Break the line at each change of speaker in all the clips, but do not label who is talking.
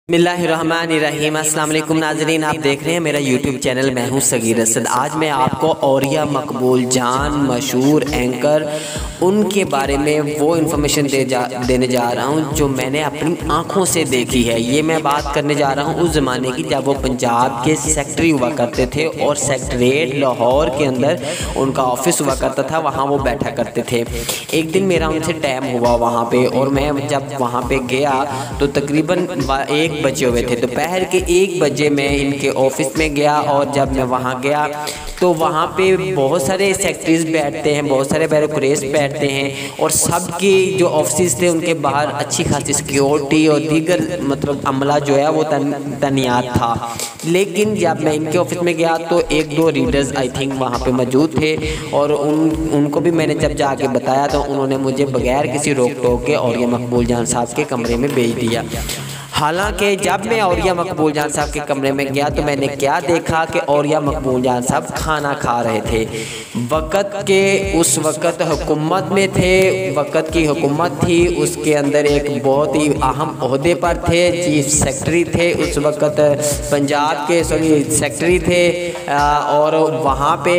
बिस्मिल्लाहिर्रहमानिर्रहीम। अस्सलाम वालेकुम नाज़रीन, आप देख रहे हैं मेरा यूट्यूब चैनल। मैं हूं सगीर असद। आज मैं आपको औरिया मकबूल जान मशहूर एंकर उनके बारे में वो इन्फॉर्मेशन देने जा रहा हूं जो मैंने अपनी आँखों से देखी है। ये मैं बात करने जा रहा हूं उस ज़माने की जब वो पंजाब के सेक्रेटरी हुआ करते थे और सेक्रेटरीट लाहौर के अंदर उनका ऑफिस हुआ करता था, वहाँ वो बैठा करते थे। एक दिन मेरा उनसे टाइम हुआ वहाँ पे, और मैं जब वहाँ पे गया तो तकरीबन 1 बजे हुए थे। दोपहर के 1 बजे मैं इनके ऑफिस में गया, और जब मैं वहाँ गया तो वहाँ पे बहुत सारे सेक्रेटरीज बैठते हैं, बहुत सारे ब्यूरोक्रेट्स बैठते हैं, और सबके जो ऑफिस थे उनके बाहर अच्छी खासी सिक्योरिटी और दीगर मतलब अमला जो है वो तैनात था। लेकिन जब मैं इनके ऑफिस में गया तो 1-2 रीडर्स आई थिंक वहाँ पे मौजूद थे, और उनको भी मैंने जब जाके बताया तो उन्होंने मुझे बगैर किसी रोक टोक के औरिया मकबूल जान साहब के कमरे में भेज दिया। हालांकि जब मैं औरिया मकबूल जान साहब के कमरे में गया तो मैंने क्या देखा कि औरिया मकबूल जान साहब खाना खा रहे थे। वक़्त के उस वक़्त हुकूमत में थे, वक़्त की हुकूमत थी, उसके अंदर एक बहुत ही अहम ओहदे पर थे, चीफ सेक्रेटरी थे उस वक़्त, पंजाब के सेक्रेटरी थे। और वहाँ पे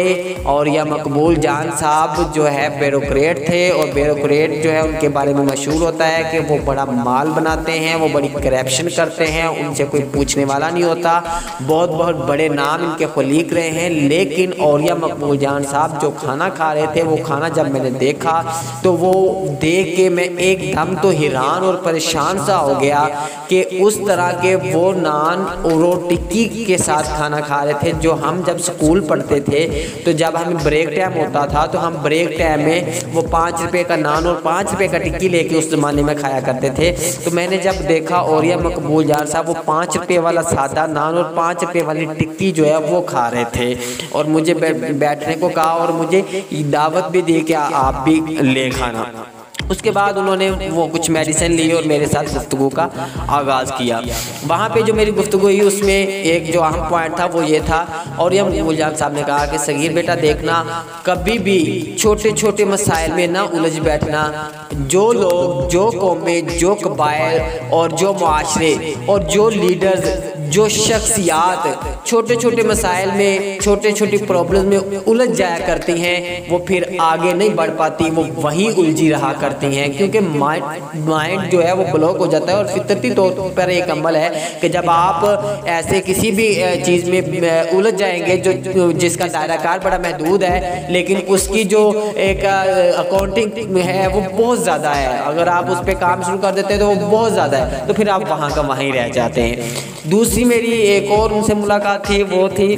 औरिया मकबूल जान साहब जो है ब्यूरोक्रेट थे, और ब्यूरोक्रेट जो है उनके बारे में मशहूर होता है कि वो बड़ा माल बनाते हैं, वो बड़ी करप्शन करते हैं, उनसे कोई पूछने वाला नहीं होता। बहुत बड़े नाम इनके खलीक रहे हैं। लेकिन औरिया मकबूल जान साहब जो खाना खा रहे थे, वो खाना जब मैंने देखा तो वो देख के मैं एकदम तो हैरान और परेशान सा हो गया कि उस तरह के वो नान और टिक्की के साथ खाना खा रहे थे। जो हम जब स्कूल पढ़ते थे तो जब हमें ब्रेक टाइम होता था तो हम ब्रेक टाइम में वो 5 रुपये का नान और 5 रुपये का टिक्की लेके उस ज़माने में खाया करते थे। तो मैंने जब देखा औरिया मकबूल जान साहब वो 5 रुपये वाला सादा नान और 5 रुपये वाली टिक्की जो है वो खा रहे थे, और मुझे बैठने को कहा और मुझे दावत भी दी कि आप भी ले खाना। उसके बाद उन्होंने वो कुछ मेडिसिन ली और मेरे साथ गुफ्तगू का आगाज़ किया। वहाँ पे जो मेरी गुफ्तगू हुई उसमें एक जो अहम पॉइंट था वो ये था, और ये मकबूल जान साहब ने कहा कि सगीर बेटा देखना, कभी भी छोटे छोटे मसाइल में ना उलझ बैठना। जो लोग, जो कौमें, जो कबाइल और जो मुआशरे और जो लीडर्स, जो शख्सियात छोटे छोटे मसाइल में, छोटे छोटी प्रॉब्लम में उलझ जाया करती हैं, वो फिर आगे नहीं बढ़ पाती, वो वहीं उलझी रहा करती हैं। क्योंकि माइंड जो है वो ब्लॉक हो जाता है, और फितरती तौर पर एक अमल है कि जब आप ऐसे किसी भी चीज़ में उलझ जाएंगे जो जिसका दायरा कार बड़ा महदूद है, लेकिन उसकी जो एक अकाउंटिंग है वो बहुत ज़्यादा है, अगर आप उस पर काम शुरू कर देते हैं तो वो बहुत ज़्यादा है, तो फिर आप वहाँ का वहीं रह जाते हैं। दूसरी मेरी एक और उनसे मुलाकात थी, वो थी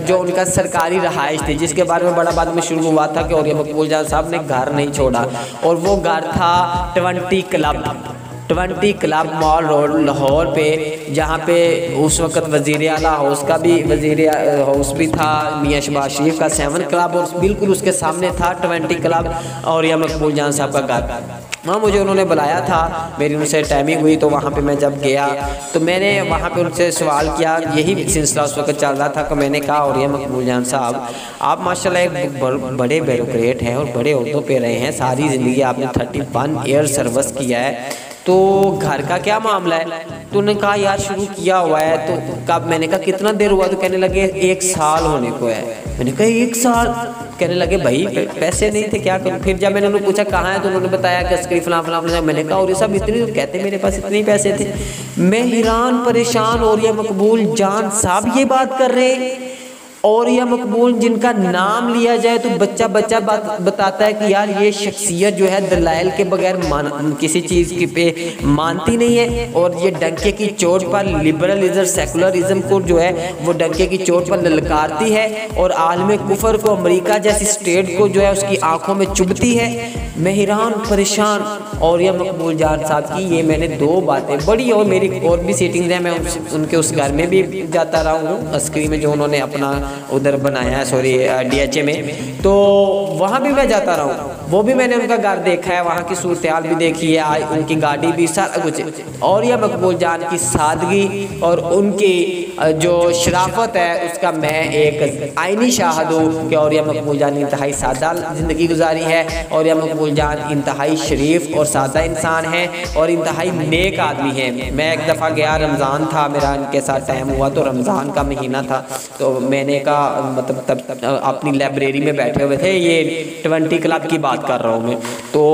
जो उनका सरकारी रहाइश थी, जिसके बारे में बड़ा बाद में शुरू हुआ था कि औरिया मकबूल जान साहब ने घर नहीं छोड़ा, और वो घर था 20 क्लब मॉल रोड लाहौर पे, जहाँ पे उस वक़्त वज़ीर आला हाउस का भी वज़ीर हाउस भी था, मियाँ शहबाज शरीफ का 7 क्लब, और बिल्कुल उसके सामने था 20 क्लब औरिया मकबूल जान साहब का घर। वहाँ मुझे उन्होंने बुलाया था, मेरी उनसे टाइमिंग हुई, तो वहाँ पे मैं जब गया तो मैंने वहाँ पे उनसे सवाल किया, यही सिलसिला उस वक्त चल रहा था कि मैंने कहा औरिया मकबूल जान साहब आप माशाल्लाह एक बड़े ब्यूरोक्रेट हैं और बड़े ओहदों पे रहे हैं, सारी ज़िंदगी आपने 31 ईयर सर्विस किया है, तो घर का क्या मामला है? तो उन्होंने कहा यार शुरू किया हुआ है। तो कब? मैंने कहा कितना देर हुआ? तो कहने लगे 1 साल होने को है। मैंने कहा 1 साल? कहने लगे भाई पैसे नहीं थे, क्या करूँ? फिर जब मैंने उन्हें पूछा कहाँ है तो उन्होंने बताया कि फलां फलां। मैंने कहा और ये सब इतने, तो कहते मेरे पास इतने पैसे थे। मैं हैरान परेशान, औरिया मकबूल जान साहब ये बात कर रहे हैं, औरिया मकबूल जिनका नाम लिया जाए तो बच्चा बताता है कि यार ये शख्सियत जो है दलाइल के बगैर किसी चीज़ की पे मानती नहीं है, और ये डंके की चोट पर लिबरलिज्म, सेकुलरिज्म को जो है वो डंके की चोट पर ललकारती है, और आलम कुफर को, अमेरिका जैसी स्टेट को जो है उसकी आंखों में चुभती है। मैं हैरान परेशान औरिया मकबूल जान साहब की ये मैंने 2 बातें बड़ी, और मेरी और भी सीटिंग्स हैं, मैं उनके उस घर में भी जाता रहा हूँ, अस्करी में जो उन्होंने अपना उधर बनाया है, सॉरी DHA में, तो वहाँ भी मैं जाता रहा हूँ, वो भी मैंने उनका घर देखा है, वहाँ की सूरत हाल भी देखी है, उनकी गाड़ी भी, सारा कुछ। औरिया मकबूल जान की सादगी और उनकी जो शराफत है उसका मैं एक आईनी शाहिद हूँ कि औरिया मकबूल जान ने इंतहाई सादा ज़िंदगी गुजारी है। औरिया मकबूल जान इंतहाई शरीफ और सादा इंसान हैं और इंतहाई नेक आदमी हैं। मैं एक दफ़ा गया, रमज़ान था, मेरा इनके साथ टाइम हुआ, तो रमज़ान का महीना था, तो मैंने कहा मतलब तब अपनी लाइब्रेरी में बैठे हुए थे, ये 20 क्लब की बात कर रहा हूँ मैं, तो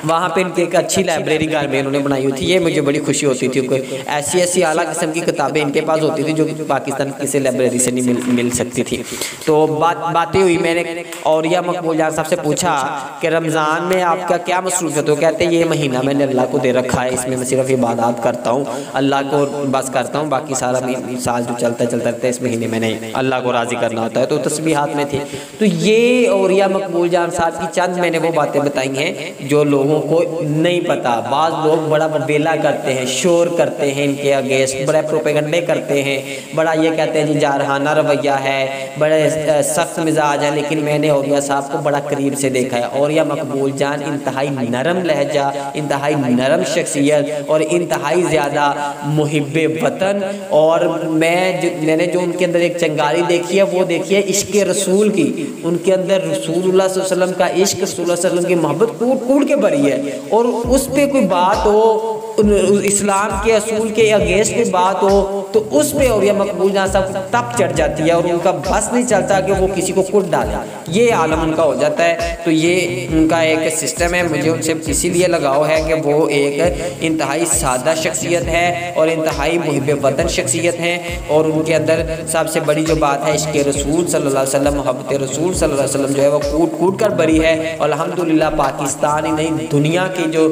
वहाँ पे इनकी एक अच्छी लाइब्रेरी घर में इन्होंने बनाई हुई थी। ये मुझे बड़ी खुशी होती थी, ऐसी ऐसी आला किस्म की किताबें इनके पास होती थी जो पाकिस्तान की किसी लाइब्रेरी से नहीं मिल सकती थी। तो बातें हुई, मैंने औरिया मकबूल जान साहब से पूछा कि रमज़ान में आपका क्या मसरूफ़ है, तो कहते हैं ये महीना मैंने अल्लाह को दे रखा है, इसमें मैं सिर्फ इबादत करता हूँ, अल्लाह को बस करता हूँ, बाकी सारा साल जो चलता रहता है इस महीने में नहीं, अल्लाह को राज़ी करना होता है। तो तस्बीहात में थे। तो ये औरिया मकबूल जान साहब की चंद मैंने वो बातें बताई हैं जो लोगों को नहीं पता। बाज़ लोग बड़ा वेला करते हैं, शोर करते हैं इनके अगेंस्ट, बड़े प्रोपेगंडे करते हैं, बड़ा ये कहते हैं जी जारहाना रवैया है, बड़े सख्त मिजाज है, लेकिन मैंने औरिया साहब को बड़ा करीब से देखा है। औरिया मकबूल जान इंतहाई नरम लहजा, इंतहाई नरम शख्सियत और इंतहाई ज़्यादा मुहिब्बे वतन। और मैंने जो उनके अंदर एक चिंगारी देखी है वो देखी है इश्क़ रसूल की। उनके अंदर रसूलुल्लाह सल्लल्लाहु अलैहि वसल्लम का इश्क, रसूलुल्लाह सल्लल्लाहु अलैहि वसल्लम की मोहब्बत कूट कूट के भरी है, और उस पे कोई बात हो, इस्लाम के असूल के अगेंस्ट में बात हो, तो उस पे औरिया मकबूल जान साहब तप चढ़ जाती है और उनका बस नहीं चलता कि वो किसी को कुट डाले, ये आलम उनका हो जाता है। तो ये उनका एक सिस्टम है, मुझे उनसे इसीलिए लगाव है कि वो एक इंतहाई सादा शख्सियत है और इंतहाई मुहिब वतन शख्सियत है, और उनके अंदर सबसे बड़ी जो बात है इश्क़ रसूल सल्लल्लाहु अलैहि वसल्लम, मोहब्बत रसूल सल्लल्लाहु अलैहि वसल्लम जो है वो कूट कूट कर भरी है। और अल्हम्दुलिल्लाह पाकिस्तान ही नहीं दुनिया की जो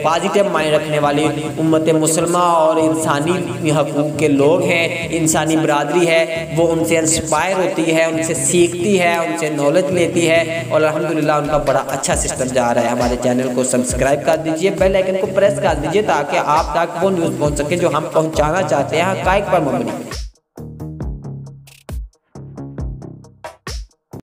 पॉजिटिव माइंड रखने वाली उम्मत मुसलमा और इंसानी हकूक़ के लोग हैं, इंसानी बरादरी है, वो उनसे इंस्पायर होती है, उनसे सीखती है, उनसे नॉलेज लेती है, और अल्हम्दुलिल्लाह उनका बड़ा अच्छा सिस्टम जा रहा है। हमारे चैनल को सब्सक्राइब कर दीजिए, बेल आइकन को प्रेस कर दीजिए ताकि आप तक वो न्यूज़ पहुँच सके जो हम पहुँचाना चाहते हैं हक़ाइक़ पर मबनी।